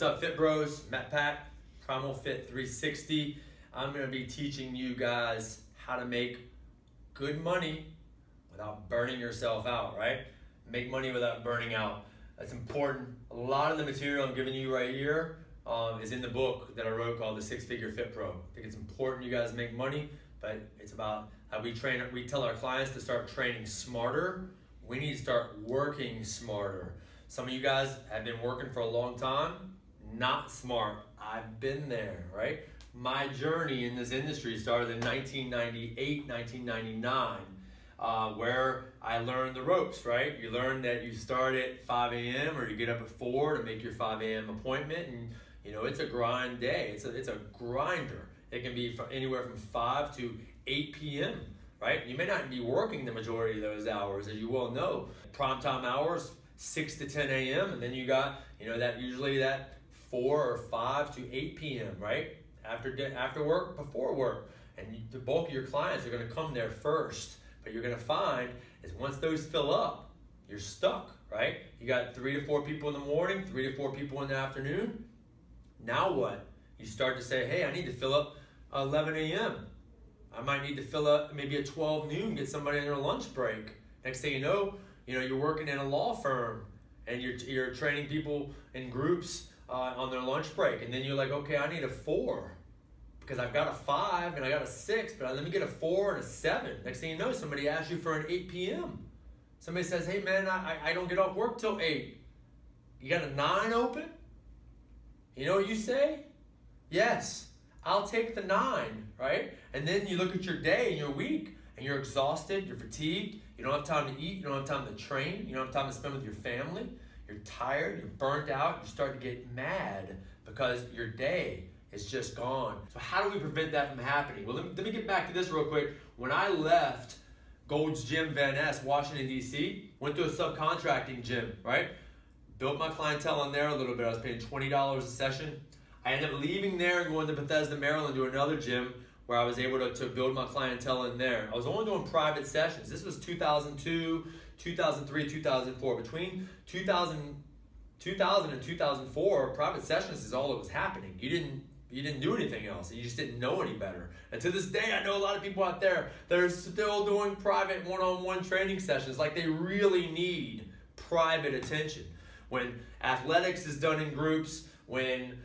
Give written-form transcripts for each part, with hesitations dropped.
What's up, Fit Bros? Matt Pack, Primal Fit 360. I'm going to be teaching you guys how to make good money without burning yourself out, right? Make money without burning out. That's important. A lot of the material I'm giving you right here is in the book that I wrote called The Six Figure Fit Pro. I think it's important you guys make money, but it's about how we tell our clients to start training smarter. We need to start working smarter. Some of you guys have been working for a long time, not smart. I've been there, right? My journey in this industry started in 1998, 1999, where I learned the ropes, right? You learn that you start at 5 a.m. or you get up at 4 to make your 5 a.m. appointment, and you know, it's a grind day. It's a grinder. It can be anywhere from 5 to 8 p.m., right? You may not be working the majority of those hours, as you well know. Prime time hours, 6 to 10 a.m., and then you got, you know, that usually that 4 or 5 to 8 p.m., right? After work, before work. And the bulk of your clients are going to come there first. But you're going to find is once those fill up, you're stuck, right? You got 3 to 4 people in the morning, 3 to 4 people in the afternoon. Now what? You start to say, hey, I need to fill up 11 a.m. I might need to fill up maybe at 12 noon, get somebody on their lunch break. Next thing you know, you're working in a law firm and you're training people in groups on their lunch break. And then you're like, okay, I need a 4 because I've got a 5 and I got a 6, but let me get a 4 and a 7. Next thing you know, somebody asks you for an 8 p.m. Somebody says, hey man, I don't get off work till 8. You got a 9 open? You know what you say? Yes. I'll take the 9, right? And then you look at your day and your week and you're exhausted, you're fatigued, you don't have time to eat, you don't have time to train, you don't have time to spend with your family, you're tired, you're burnt out, you start to get mad because your day is just gone. So how do we prevent that from happening? Well, let me get back to this real quick. When I left Gold's Gym Van Ness, Washington, D.C., went to a subcontracting gym, right? Built my clientele in there a little bit. I was paying $20 a session. I ended up leaving there and going to Bethesda, Maryland to another gym where I was able to build my clientele in there. I was only doing private sessions. This was 2002, 2003, 2004. Between 2000 and 2004, private sessions is all that was happening. You didn't do anything else. You just didn't know any better. And to this day, I know a lot of people out there that are still doing private one-on-one training sessions like they really need private attention. When athletics is done in groups, when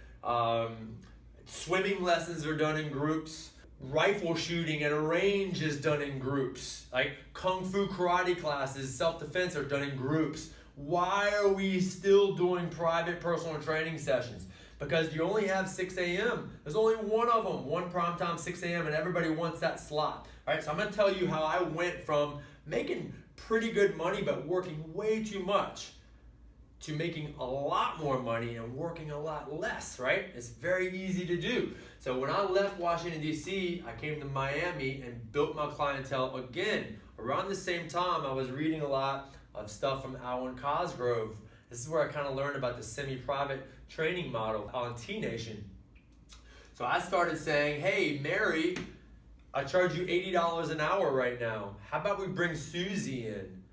swimming lessons are done in groups, rifle shooting at a range is done in groups, like kung fu karate classes, self-defense are done in groups. Why are we still doing private personal training sessions? Because you only have 6 a.m. There's only one of them, one prime time, 6 a.m., and everybody wants that slot. All right, so I'm going to tell you how I went from making pretty good money but working way too much to making a lot more money and working a lot less, right? It's very easy to do. So when I left Washington, D.C., I came to Miami and built my clientele again. Around the same time, I was reading a lot of stuff from Alan Cosgrove. This is where I kind of learned about the semi-private training model on T-Nation. So I started saying, hey, Mary, I charge you $80 an hour right now. How about we bring Susie in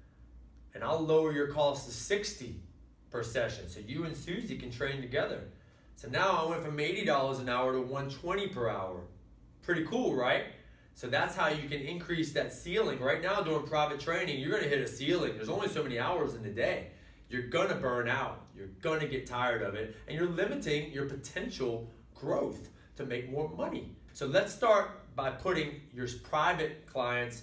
and I'll lower your cost to $60 per session, so you and Susie can train together. So now I went from $80 an hour to $120 per hour. Pretty cool, right? So that's how you can increase that ceiling. Right now doing private training, you're gonna hit a ceiling. There's only so many hours in the day. You're gonna burn out. You're gonna get tired of it, and you're limiting your potential growth to make more money. So let's start by putting your private clients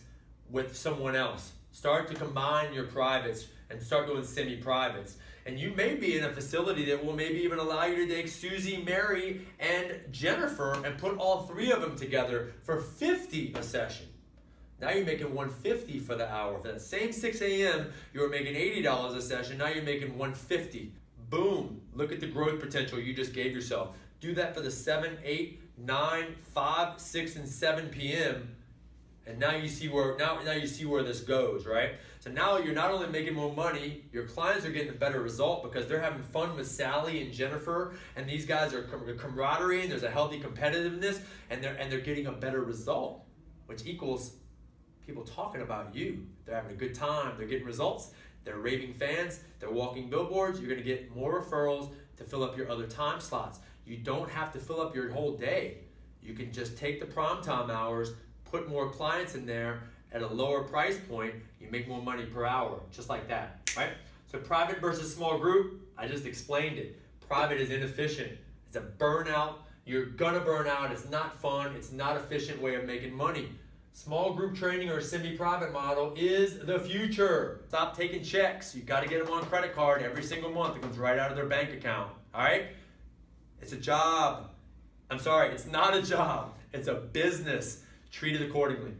with someone else. Start to combine your privates and start doing semi-privates. And you may be in a facility that will maybe even allow you to take Susie, Mary, and Jennifer and put all 3 of them together for $50 a session. Now you're making $150 for the hour. For that same 6 a.m., you were making $80 a session. Now you're making $150. Boom. Look at the growth potential you just gave yourself. Do that for the 7, 8, 9, 5, 6, and 7 p.m. And now you see where this goes, right? So now you're not only making more money, your clients are getting a better result because they're having fun with Sally and Jennifer, and these guys are camaraderie, and there's a healthy competitiveness, and they're getting a better result, which equals people talking about you. They're having a good time, they're getting results, they're raving fans, they're walking billboards. You're going to get more referrals to fill up your other time slots. You don't have to fill up your whole day. You can just take the prom time hours, put more clients in there at a lower price point, you make more money per hour, just like that, right? So private versus small group, I just explained it. Private is inefficient. It's a burnout. You're gonna burn out. It's not fun. It's not an efficient way of making money. Small group training or a semi-private model is the future. Stop taking checks. You gotta get them on credit card every single month. It comes right out of their bank account, all right? It's a job. I'm sorry, it's not a job. It's a business. Treat it accordingly.